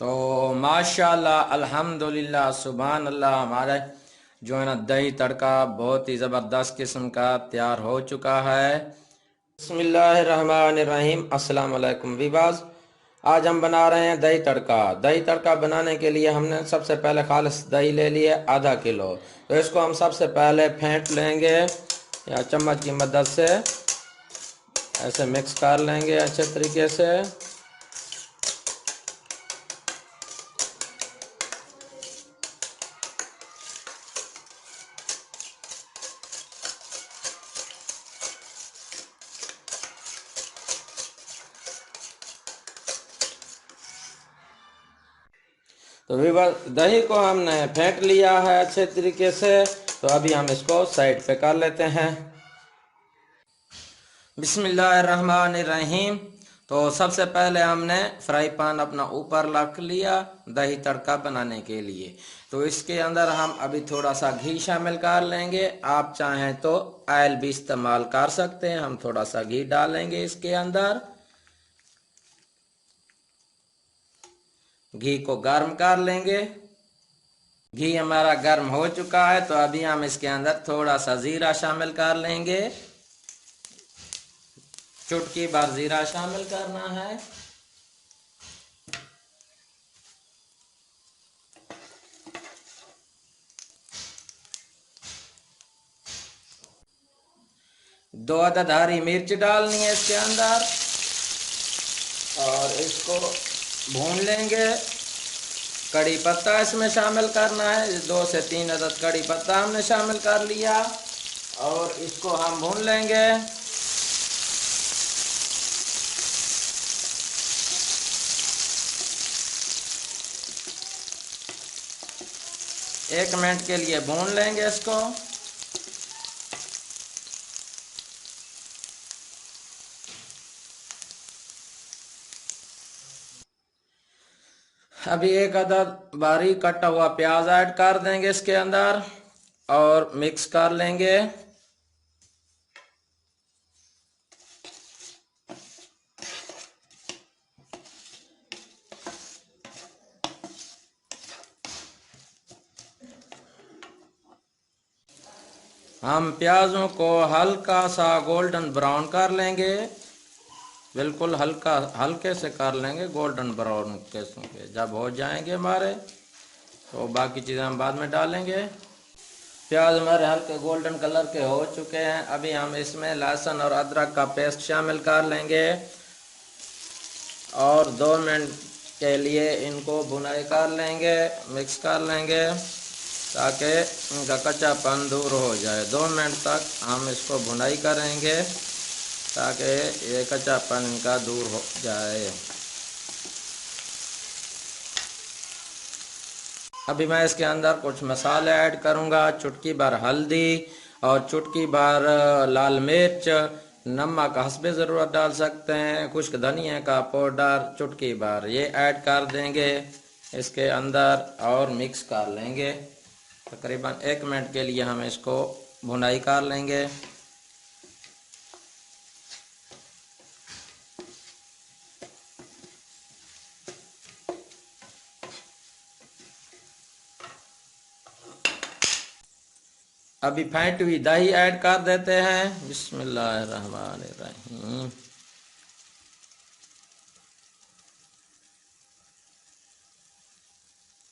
तो माशाल्लाह अल्हम्दुलिल्लाह सुभान अल्लाह, हमारे जो है ना दही तड़का बहुत ही ज़बरदस्त किस्म का तैयार हो चुका है। बिस्मिल्लाहिर्रहमानिर्रहीम, अस्सलाम वालेकुम वीवास। आज हम बना रहे हैं दही तड़का। दही तड़का बनाने के लिए हमने सबसे पहले खालिस दही ले ली है आधा किलो। तो इसको हम सबसे पहले फेंट लेंगे या चम्मच की मदद से ऐसे मिक्स कर लेंगे अच्छे तरीके से। तो विवाह दही को हमने फेंट लिया है अच्छे तरीके से। तो अभी हम इसको साइड पे कर लेते हैं। बिस्मिल्लाहिर्रहमानिर्रहीम। तो सबसे पहले हमने फ्राई पैन अपना ऊपर रख लिया दही तड़का बनाने के लिए। तो इसके अंदर हम अभी थोड़ा सा घी शामिल कर लेंगे। आप चाहें तो ऑयल भी इस्तेमाल कर सकते हैं। हम थोड़ा सा घी डालेंगे इसके अंदर। घी को गर्म कर लेंगे। घी हमारा गर्म हो चुका है। तो अभी हम इसके अंदर थोड़ा सा जीरा शामिल कर लेंगे। चुटकी भर जीरा शामिल करना है। दो अदद हरी मिर्च डालनी है इसके अंदर और इसको भून लेंगे। कड़ी पत्ता इसमें शामिल करना है। 2 से 3 अदद कड़ी पत्ता हमने शामिल कर लिया और इसको हम भून लेंगे। 1 मिनट के लिए भून लेंगे इसको। अभी 1 अदद बारीक कटा हुआ प्याज ऐड कर देंगे इसके अंदर और मिक्स कर लेंगे। हम प्याजों को हल्का सा गोल्डन ब्राउन कर लेंगे। बिल्कुल हल्का हल्के से कर लेंगे गोल्डन ब्राउन के। जब हो जाएंगे हमारे तो बाकी चीज़ें हम बाद में डालेंगे। प्याज हमारे हल्के गोल्डन कलर के हो चुके हैं। अभी हम इसमें लहसुन और अदरक का पेस्ट शामिल कर लेंगे और 2 मिनट के लिए इनको भुनाई कर लेंगे, मिक्स कर लेंगे ताकि इनका कच्चापन दूर हो जाए। 2 मिनट तक हम इसको भुनाई करेंगे ताकि ये कच्चापन इनका दूर हो जाए। अभी मैं इसके अंदर कुछ मसाले ऐड करूंगा। चुटकी भर हल्दी और चुटकी भर लाल मिर्च, नमक हस्बे ज़रूरत डाल सकते हैं, खुश्क धनिया का पाउडर चुटकी भर ये ऐड कर देंगे इसके अंदर और मिक्स कर लेंगे। तकरीबन 1 मिनट के लिए हम इसको भुनाई कर लेंगे। अभी फेंटी हुई दही ऐड कर देते हैं। बिस्मिल्लाहिर्रहमानिर्रहीम।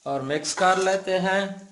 और मिक्स कर लेते हैं।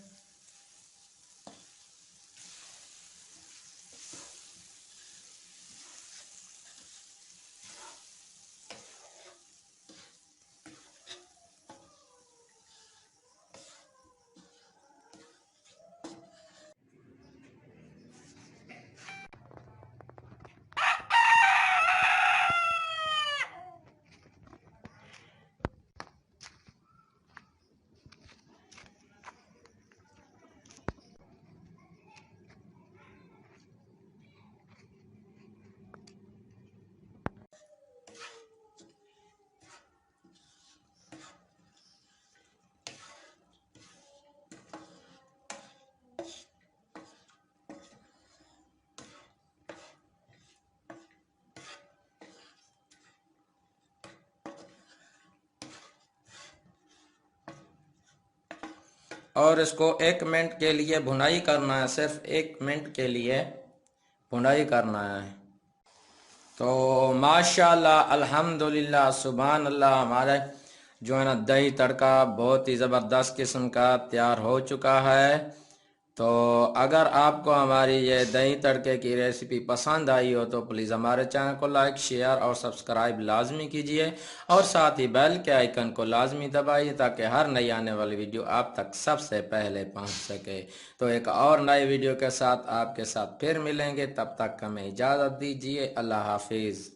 और इसको 1 मिनट के लिए भुनाई करना है, सिर्फ 1 मिनट के लिए भुनाई करना है। तो माशाल्लाह अल्हम्दुलिल्लाह सुभान अल्लाह, हमारे जो है ना दही तड़का बहुत ही ज़बरदस्त किस्म का तैयार हो चुका है। तो अगर आपको हमारी ये दही तड़के की रेसिपी पसंद आई हो तो प्लीज़ हमारे चैनल को लाइक, शेयर और सब्सक्राइब लाजमी कीजिए और साथ ही बेल के आइकन को लाजमी दबाइए ताकि हर नई आने वाली वीडियो आप तक सबसे पहले पहुंच सके। तो एक और नई वीडियो के साथ आपके साथ फिर मिलेंगे, तब तक हमें इजाज़त दीजिए। अल्लाह हाफिज़।